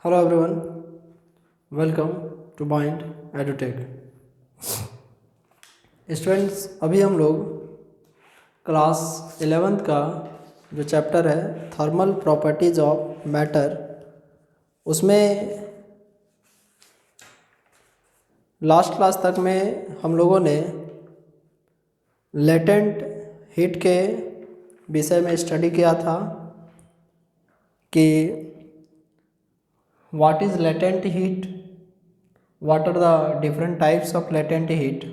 Hello everyone, welcome to Mind Edutech. Students, अभी हम लोग क्लास 11th का जो चैप्टर है थर्मल प्रॉपर्टीज ऑफ मैटर, उसमें लास्ट क्लास तक में हम लोगों ने लेटेंट हीट के विषय में स्टडी किया था कि what is latent heat, what are the different types of latent heat.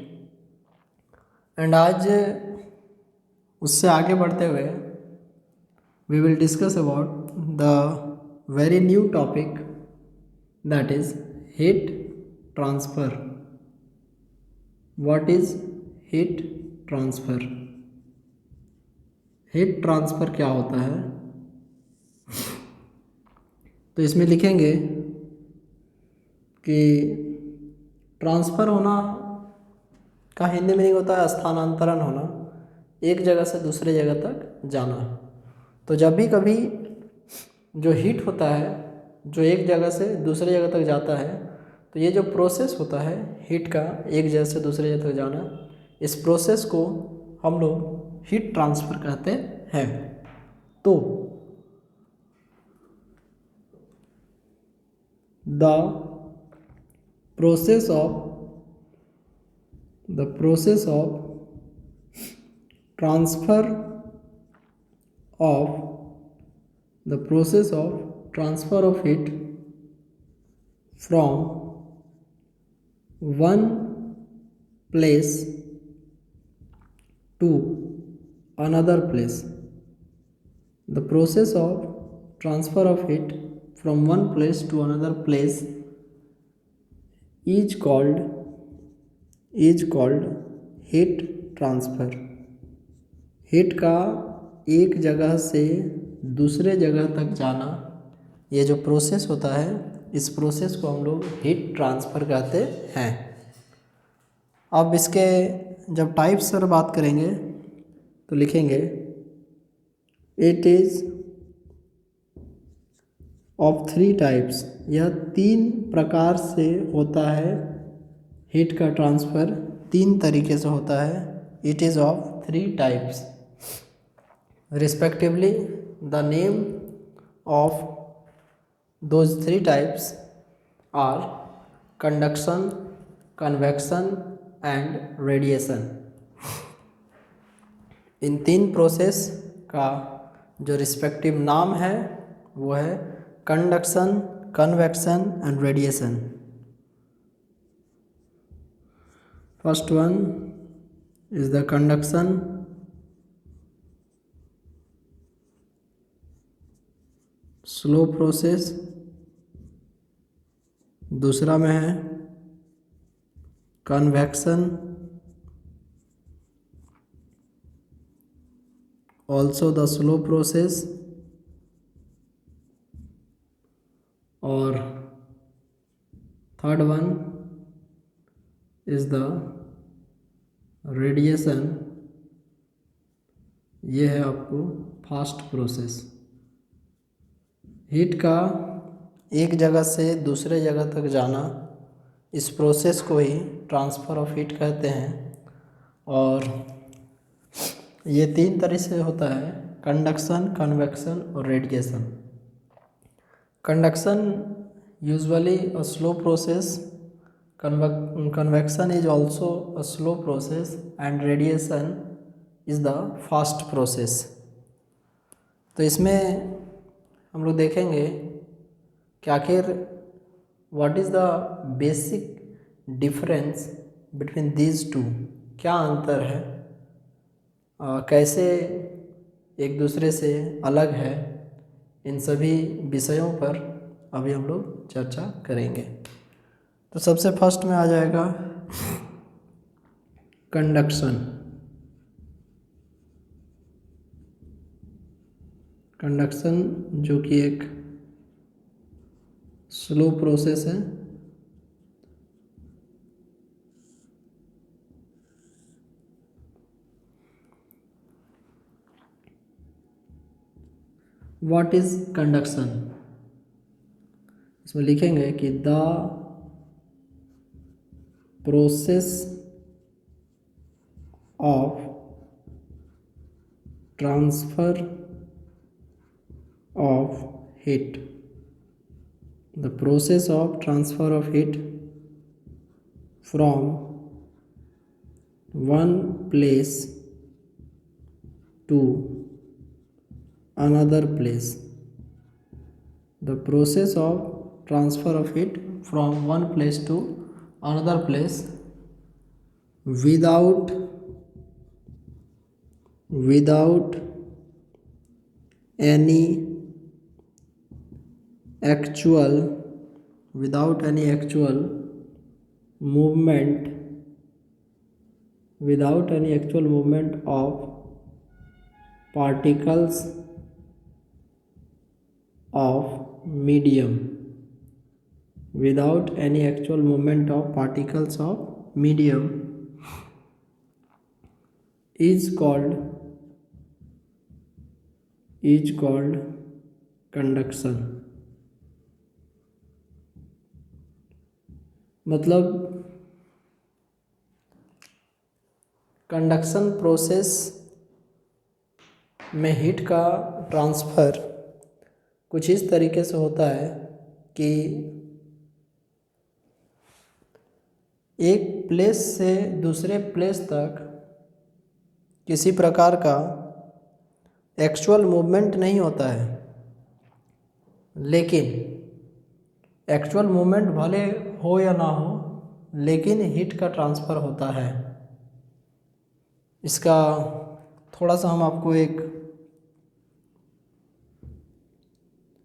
And आज उससे आगे बढ़ते हुए we will discuss about the very new topic that is heat transfer. What is heat transfer? Heat transfer क्या होता है? तो इसमें लिखेंगे कि ट्रांसफ़र होना का हिंदी मीनिंग होता है स्थानांतरण होना, एक जगह से दूसरे जगह तक जाना। तो जब भी कभी जो हीट होता है जो एक जगह से दूसरे जगह तक जाता है, तो ये जो प्रोसेस होता है हीट का एक जगह से दूसरे जगह तक जाना, इस प्रोसेस को हम लोग हीट ट्रांसफ़र कहते हैं। तो the process of transfer of the process of transfer of heat from one place to another place. The process of transfer of heat from one place to another place is called heat transfer. Heat का एक जगह से दूसरे जगह तक जाना, ये जो प्रोसेस होता है इस प्रोसेस को हम लोग हीट ट्रांसफ़र कहते हैं। अब इसके जब टाइप्स पर बात करेंगे तो लिखेंगे इट इज़ ऑफ 3 टाइप्स। यह 3 प्रकार से होता है। हीट का ट्रांसफ़र 3 तरीके से होता है। It is of 3 types. Respectively, the name of those 3 types are conduction, convection and radiation. इन 3 प्रोसेस का जो रिस्पेक्टिव नाम है वो है conduction, convection and radiation. First one is the conduction, slow process. दूसरा में है convection, also the slow process. और third one is the radiation, ये है आपको फास्ट प्रोसेस। हीट का एक जगह से दूसरे जगह तक जाना, इस प्रोसेस को ही ट्रांसफ़र ऑफ हीट कहते हैं। और ये 3 तरह से होता है, कंडक्शन, कन्वेक्शन और radiation. Conduction usually a slow process, convection is also a slow process and radiation is the fast process। तो इसमें हम लोग देखेंगे कि आखिर what is the basic difference between these two, क्या अंतर है, कैसे एक दूसरे से अलग है, इन सभी विषयों पर अभी हम लोग चर्चा करेंगे। तो सबसे फर्स्ट में आ जाएगा कंडक्शन। कंडक्शन जो कि एक स्लो प्रोसेस है। What is conduction? इसमें लिखेंगे कि the process of transfer of heat, the process of transfer of heat from one place to another place, the process of transfer of heat from one place to another place without any actual movement of particles of medium, without any actual movement of particles of medium is called conduction। मतलब conduction process में heat का transfer कुछ इस तरीके से होता है कि एक प्लेस से दूसरे प्लेस तक किसी प्रकार का एक्चुअल मूवमेंट नहीं होता है, लेकिन एक्चुअल मूवमेंट भले हो या ना हो, लेकिन हीट का ट्रांसफ़र होता है। इसका थोड़ा सा हम आपको एक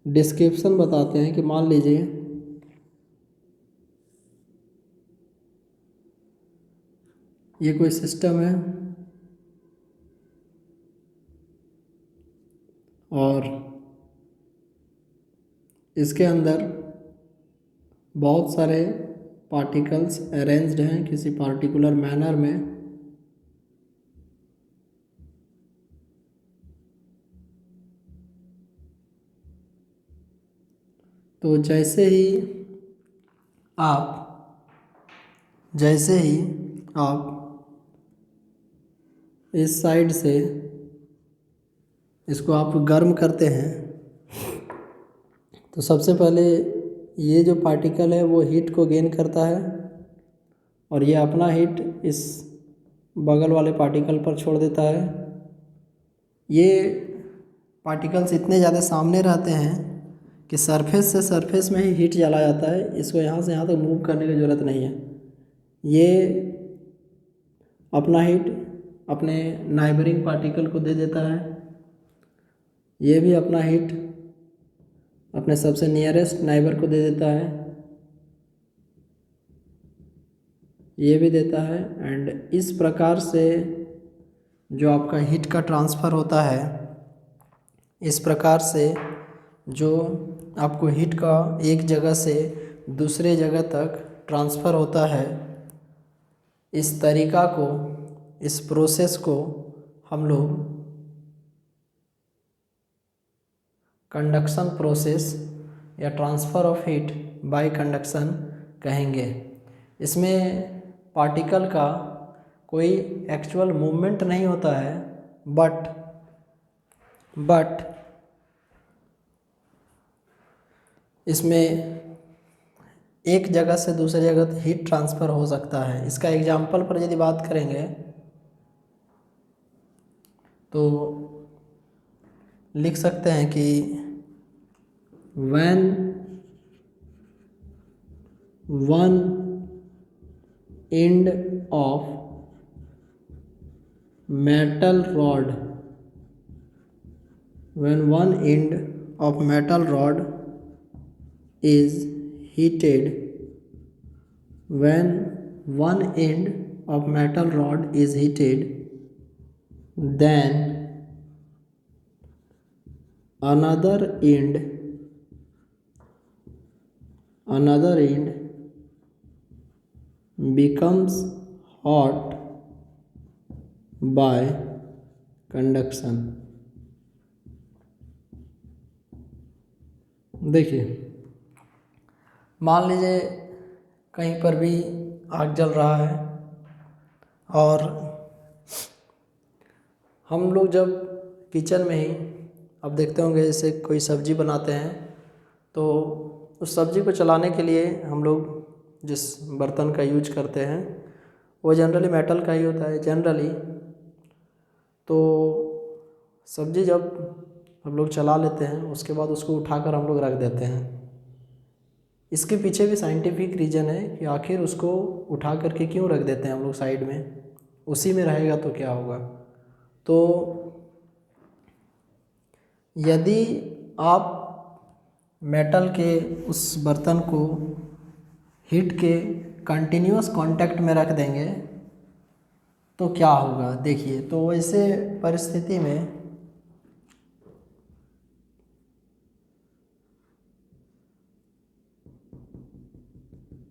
डिस्क्रिप्शन बताते हैं कि मान लीजिए ये कोई सिस्टम है और इसके अंदर बहुत सारे पार्टिकल्स अरेंज्ड हैं किसी पार्टिकुलर मैनर में। तो जैसे ही आप इस साइड से इसको आप गर्म करते हैं तो सबसे पहले ये जो पार्टिकल है वो हीट को गेन करता है और ये अपना हीट इस बगल वाले पार्टिकल पर छोड़ देता है। ये पार्टिकल्स इतने ज़्यादा सामने रहते हैं कि सरफेस से सरफेस में ही हीट चला जाता है, इसको यहाँ से यहाँ तक मूव करने की ज़रूरत नहीं है। ये अपना हीट अपने नाइबरिंग पार्टिकल को दे देता है, ये भी अपना हीट अपने सबसे नियरेस्ट नाइबर को दे देता है, ये भी देता है। एंड इस प्रकार से जो आपका हीट का ट्रांसफ़र होता है, इस प्रकार से जो आपको हीट का एक जगह से दूसरे जगह तक ट्रांसफ़र होता है, इस तरीका को, इस प्रोसेस को हम लोग कंडक्शन प्रोसेस या transfer of heat bye conduction कहेंगे। इसमें पार्टिकल का कोई एक्चुअल मूवमेंट नहीं होता है, बट इसमें एक जगह से दूसरे जगह हीट ट्रांसफ़र हो सकता है। इसका एग्जाम्पल पर यदि बात करेंगे तो लिख सकते हैं कि when one end of metal rod is heated, then another end becomes hot by conduction। देखिए मान लीजिए कहीं पर भी आग जल रहा है और हम लोग जब किचन में ही, अब देखते होंगे जैसे कोई सब्ज़ी बनाते हैं तो उस सब्ज़ी को चलाने के लिए हम लोग जिस बर्तन का यूज करते हैं वो जनरली मेटल का ही होता है जनरली। तो सब्ज़ी जब हम लोग चला लेते हैं उसके बाद उसको उठाकर हम लोग रख देते हैं। इसके पीछे भी साइंटिफिक रीज़न है कि आखिर उसको उठा करके क्यों रख देते हैं हम लोग साइड में, उसी में रहेगा तो क्या होगा। तो यदि आप मेटल के उस बर्तन को हीट के कंटिन्यूअस कांटेक्ट में रख देंगे तो क्या होगा देखिए। तो वैसे परिस्थिति में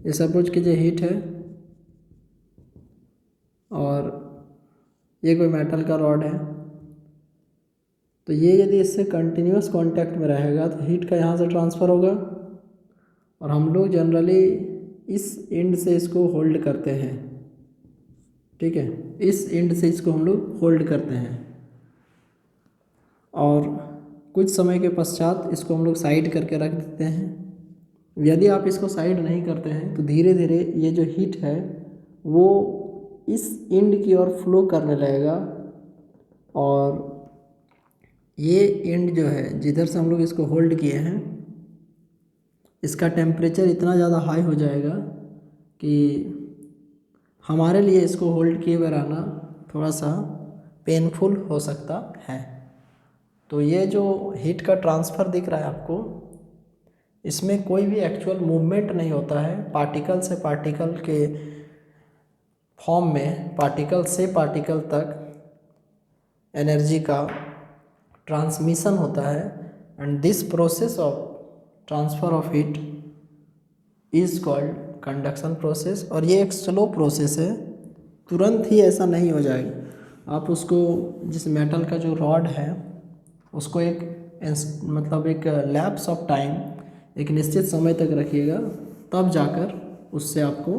ये सपोज कीजिए हीट है और ये कोई मेटल का रॉड है, तो ये यदि इससे कंटिन्यूअस कांटेक्ट में रहेगा तो हीट का यहाँ से ट्रांसफ़र होगा और हम लोग जनरली इस एंड से इसको होल्ड करते हैं, ठीक है, इस एंड से इसको हम लोग होल्ड करते हैं और कुछ समय के पश्चात इसको हम लोग साइड करके रख देते हैं। यदि आप इसको साइड नहीं करते हैं तो धीरे धीरे ये जो हीट है वो इस एंड की ओर फ्लो करने लगेगा और ये एंड जो है जिधर से हम लोग इसको होल्ड किए हैं इसका टेम्परेचर इतना ज़्यादा हाई हो जाएगा कि हमारे लिए इसको होल्ड किए हुए रहना थोड़ा सा पेनफुल हो सकता है। तो ये जो हीट का ट्रांसफ़र दिख रहा है आपको, इसमें कोई भी एक्चुअल मूवमेंट नहीं होता है, पार्टिकल से पार्टिकल के फॉर्म में पार्टिकल से पार्टिकल तक एनर्जी का ट्रांसमिशन होता है and this process of transfer of heat is called conduction process. और ये एक स्लो प्रोसेस है, तुरंत ही ऐसा नहीं हो जाएगा। आप उसको जिस मेटल का जो रॉड है उसको एक मतलब एक लैप्स ऑफ टाइम, एक निश्चित समय तक रखिएगा, तब जाकर उससे आपको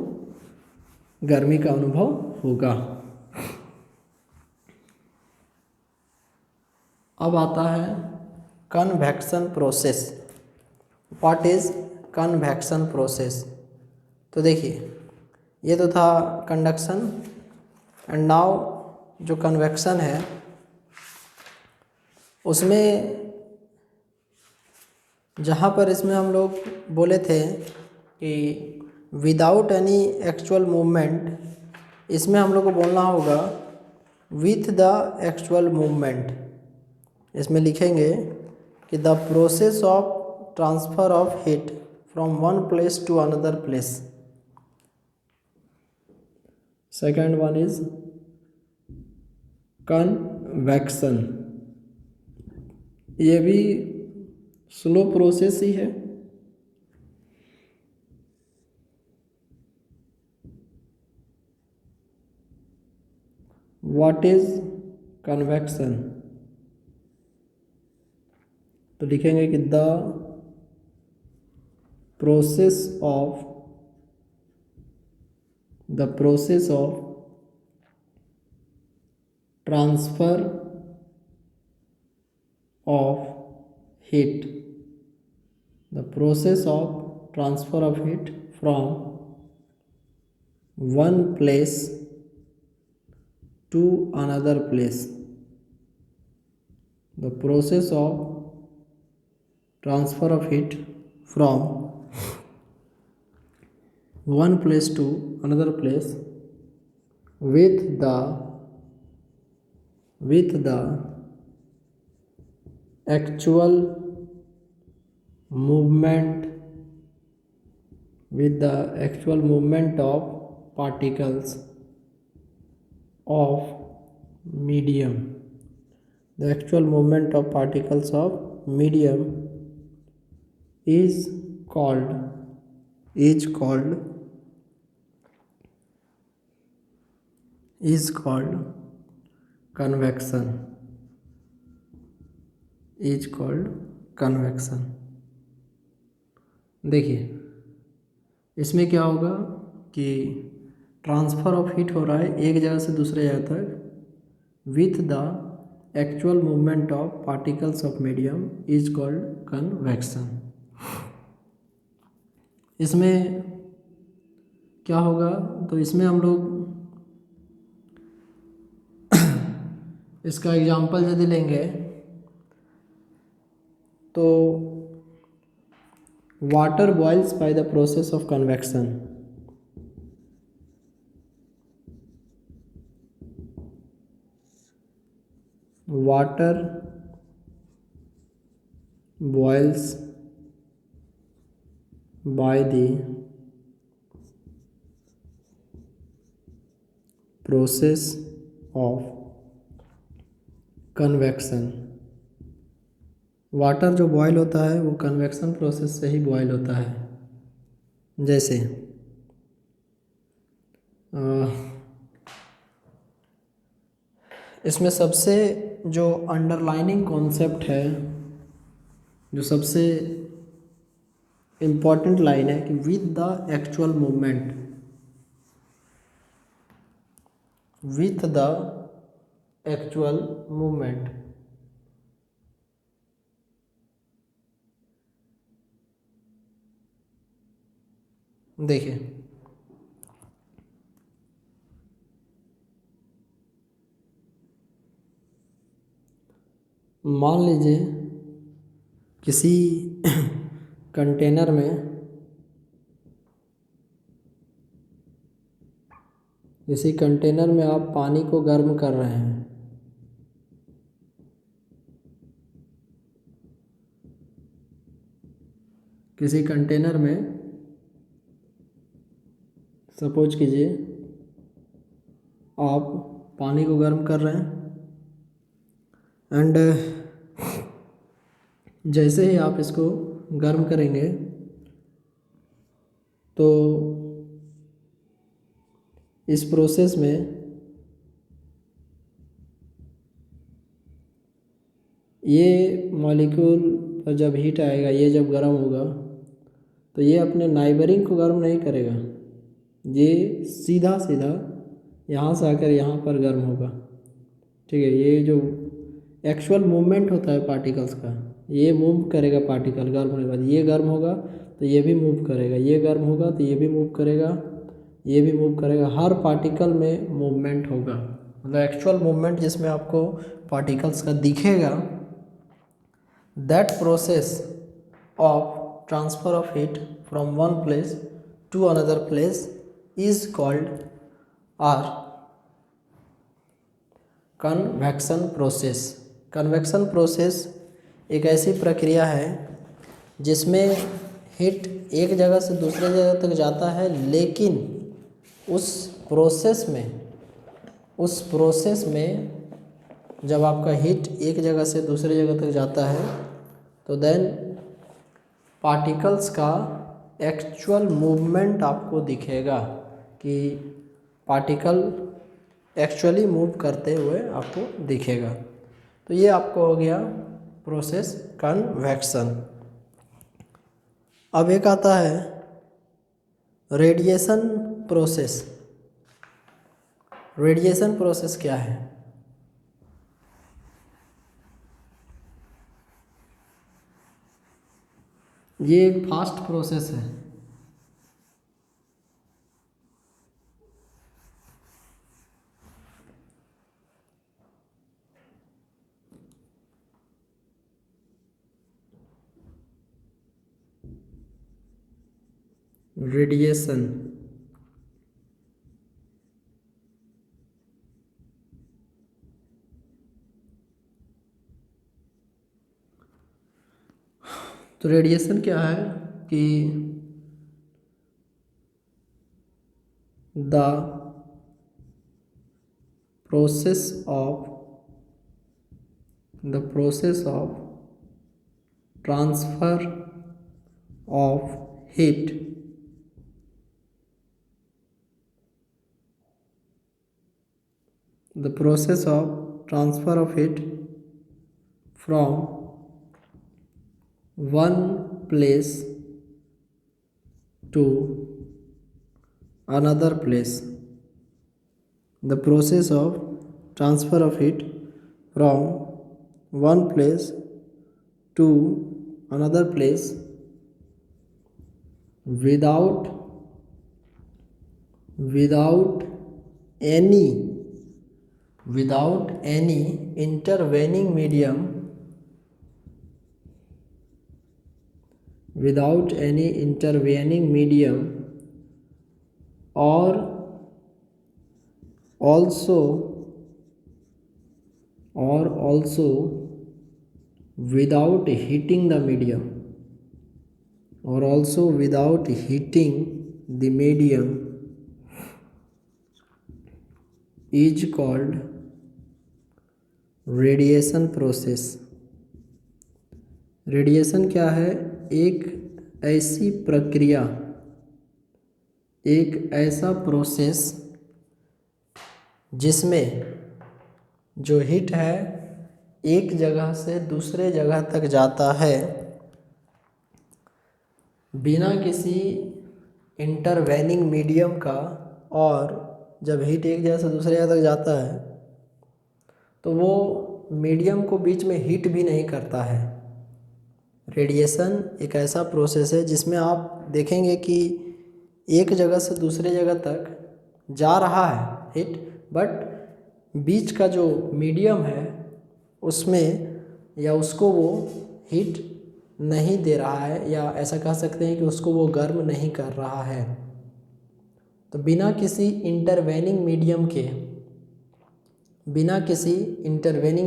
गर्मी का अनुभव होगा। अब आता है convection process. What is convection process? तो देखिए ये तो था कंडक्शन एंड नाउ जो कन्वेक्शन है उसमें जहाँ पर इसमें हम लोग बोले थे कि विदाउट एनी एक्चुअल मूवमेंट, इसमें हम लोग को बोलना होगा विथ द एक्चुअल मूवमेंट। इसमें लिखेंगे कि the process of transfer of heat from one place to another place. Second one is convection. ये भी स्लो प्रोसेस ही है। What is convection? तो लिखेंगे कि the process of transfer of heat, the process of transfer of heat from one place to another place. The process of transfer of heat from one place to another place with the actual movement of particles of medium. The actual movement of particles of medium is called convection. देखिए इसमें क्या होगा कि transfer of heat हो रहा है एक जगह से दूसरे जगह तक with the actual movement of particles of medium is called convection. इसमें क्या होगा, तो इसमें हम लोग इसका एग्जांपल यदि लेंगे तो water boils by the process of convection. Water boils by the process of convection. Water जो बॉयल होता है वो कन्वेक्शन प्रोसेस से ही बॉयल होता है। जैसे इसमें सबसे जो अंडरलाइनिंग कॉन्सेप्ट है, जो सबसे इम्पॉर्टेंट लाइन है कि with the actual movement, with the actual movement. देखिए मान लीजिए किसी कंटेनर में आप पानी को गर्म कर रहे हैं। किसी कंटेनर में सपोज कीजिए आप पानी को गर्म कर रहे हैं एंड जैसे ही आप इसको गर्म करेंगे तो इस प्रोसेस में ये मॉलिक्यूल पर जब हीट आएगा, ये जब गर्म होगा तो ये अपने नाइबरिंग को गर्म नहीं करेगा, ये सीधा सीधा यहाँ से आकर यहाँ पर गर्म होगा। ठीक है, ये जो एक्चुअल मूवमेंट होता है पार्टिकल्स का, ये मूव करेगा पार्टिकल गर्म होने के बाद। ये गर्म होगा तो ये भी मूव करेगा, ये गर्म होगा तो ये भी मूव करेगा, ये भी मूव करेगा। हर पार्टिकल में मूवमेंट होगा, मतलब एक्चुअल मूवमेंट जिसमें आपको पार्टिकल्स का दिखेगा। That process of transfer of heat from one place to another place is called are convection process. Convection process एक ऐसी प्रक्रिया है जिसमें हीट एक जगह से दूसरे जगह तक जाता है, लेकिन उस प्रोसेस में जब आपका हीट एक जगह से दूसरे जगह तक जाता है तो देन पार्टिकल्स का एक्चुअल मूवमेंट आपको दिखेगा कि पार्टिकल एक्चुअली मूव करते हुए आपको दिखेगा। तो ये आपको हो गया प्रोसेस कन्वेक्शन। अब एक आता है रेडिएशन प्रोसेस। रेडिएशन प्रोसेस क्या है? ये एक फास्ट प्रोसेस है। रेडिएशन तो रेडिएशन क्या है कि the process of transfer of heat from one place to another place. The process of transfer of heat from one place to another place without any intervening medium, or also without heating the medium, is called radiation process. Radiation क्या है? एक ऐसी प्रक्रिया, एक ऐसा process जिसमें जो heat है एक जगह से दूसरे जगह तक जाता है बिना किसी इंटरवेनिंग मीडियम का। और जब हीट एक जगह से दूसरे जगह तक जाता है तो वो मीडियम को बीच में हीट भी नहीं करता है। रेडिएशन एक ऐसा प्रोसेस है जिसमें आप देखेंगे कि एक जगह से दूसरे जगह तक जा रहा है हीट, बट बीच का जो मीडियम है उसमें या उसको वो हीट नहीं दे रहा है, या ऐसा कह सकते हैं कि उसको वो गर्म नहीं कर रहा है। तो बिना किसी इंटरवेनिंग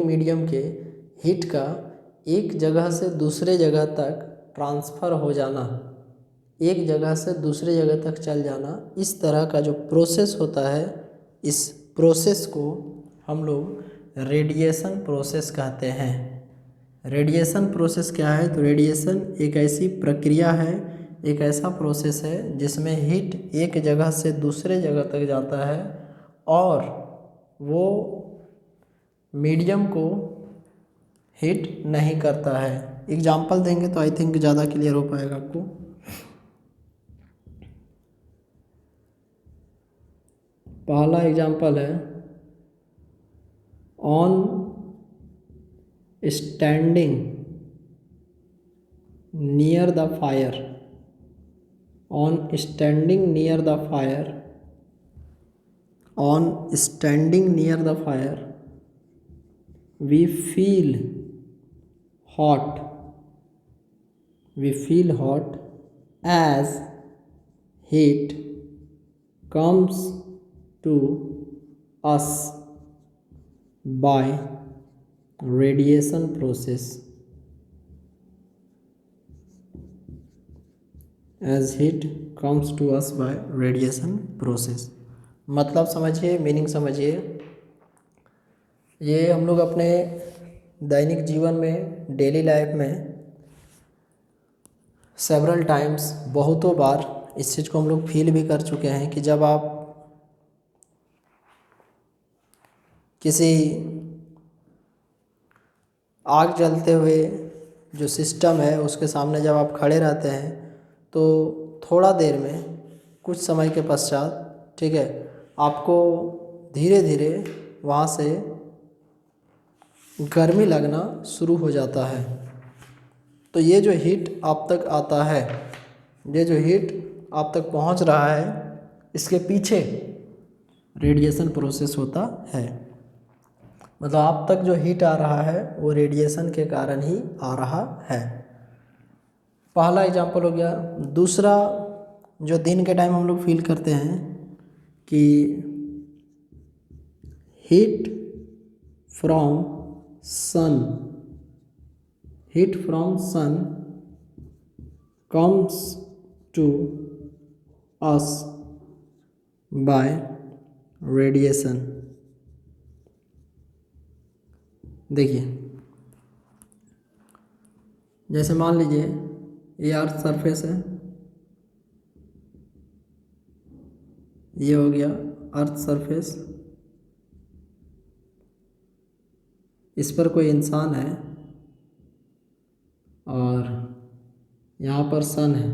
मीडियम के हीट का एक जगह से दूसरे जगह तक ट्रांसफ़र हो जाना, एक जगह से दूसरे जगह तक चल जाना, इस तरह का जो प्रोसेस होता है, इस प्रोसेस को हम लोग रेडिएशन प्रोसेस कहते हैं। रेडिएशन प्रोसेस क्या है? तो रेडिएशन एक ऐसी प्रक्रिया है, एक ऐसा प्रोसेस है जिसमें हीट एक जगह से दूसरे जगह तक जाता है और वो मीडियम को हीट नहीं करता है। एग्जाम्पल देंगे तो आई थिंक ज़्यादा क्लियर हो पाएगा आपको। पहला एग्जाम्पल है, on standing near the fire, we feel hot as heat comes to us by radiation process, मतलब समझिए, मीनिंग समझिए। ये हम लोग अपने दैनिक जीवन में, डेली लाइफ में सेवरल टाइम्स, बहुतों बार इस चीज़ को हम लोग फील भी कर चुके हैं कि जब आप किसी आग जलते हुए जो सिस्टम है उसके सामने जब आप खड़े रहते हैं तो थोड़ा देर में, कुछ समय के पश्चात, ठीक है, आपको धीरे धीरे वहाँ से गर्मी लगना शुरू हो जाता है। तो ये जो हीट आप तक आता है, ये जो हीट आप तक पहुँच रहा है, इसके पीछे रेडिएशन प्रोसेस होता है। मतलब आप तक जो हीट आ रहा है वो रेडिएशन के कारण ही आ रहा है। पहला एग्जाम्पल हो गया। दूसरा, जो दिन के टाइम हम लोग फील करते हैं कि heat from sun comes to us by radiation। देखिए, जैसे मान लीजिए ये अर्थ सरफेस है, ये हो गया अर्थ सरफेस, इस पर कोई इंसान है और यहाँ पर सन है।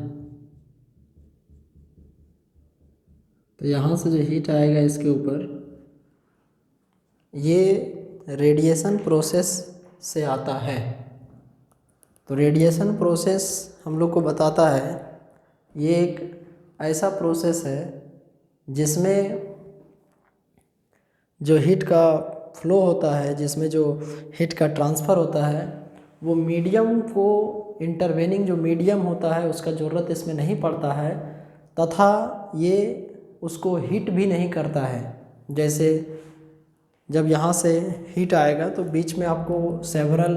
तो यहाँ से जो हीट आएगा इसके ऊपर, ये रेडिएशन प्रोसेस से आता है। तो रेडिएशन प्रोसेस हम लोग को बताता है, ये एक ऐसा प्रोसेस है जिसमें जो हीट का फ्लो होता है, जिसमें जो हीट का ट्रांसफ़र होता है, वो मीडियम को इंटरवेनिंग जो मीडियम होता है उसका ज़रूरत इसमें नहीं पड़ता है, तथा ये उसको हीट भी नहीं करता है। जैसे जब यहाँ से हीट आएगा तो बीच में आपको सेवरल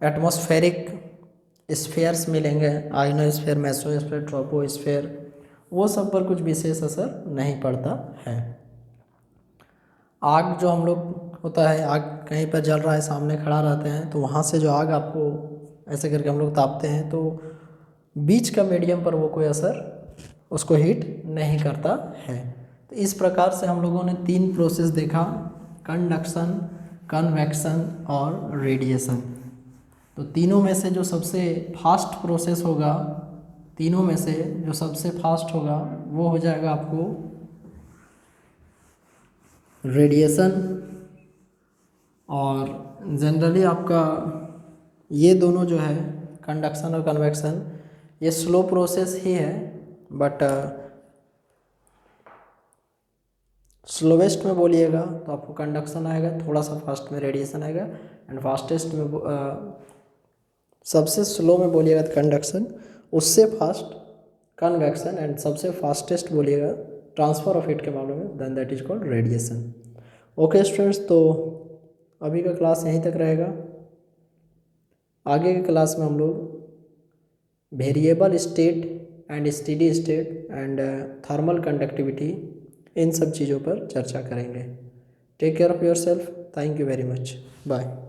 एटमॉस्फेरिक स्फीयर्स मिलेंगे, आयनोस्फीयर, मेसोस्फीयर, ट्रोपोस्फीयर, वो सब पर कुछ विशेष असर नहीं पड़ता है। आग जो हम लोग होता है, आग कहीं पर जल रहा है, सामने खड़ा रहते हैं, तो वहाँ से जो आग आपको ऐसे करके हम लोग तापते हैं, तो बीच का मीडियम पर वो कोई असर उसको हीट नहीं करता है। तो इस प्रकार से हम लोगों ने 3 प्रोसेस देखा, कंडक्शन, कन्वेक्शन और रेडिएशन। तो तीनों में से जो सबसे फास्ट प्रोसेस होगा, तीनों में से जो सबसे फास्ट होगा वो हो जाएगा आपको रेडिएशन। और जनरली आपका ये दोनों जो है कंडक्शन और कन्वेक्शन, ये स्लो प्रोसेस ही है, बट स्लोवेस्ट में बोलिएगा तो आपको कंडक्शन आएगा, थोड़ा सा फास्ट में रेडिएशन आएगा, एंड फास्टेस्ट में सबसे स्लो में बोलिएगा तो कंडक्शन, उससे फास्ट कन्वेक्शन, एंड सबसे फास्टेस्ट बोलिएगा ट्रांसफ़र ऑफ हीट के मामले में, then that is called radiation. Okay students, तो अभी का क्लास यहीं तक रहेगा। आगे के क्लास में हम लोग variable state and steady state and thermal conductivity, इन सब चीज़ों पर चर्चा करेंगे। Take care of yourself, thank you very much, bye.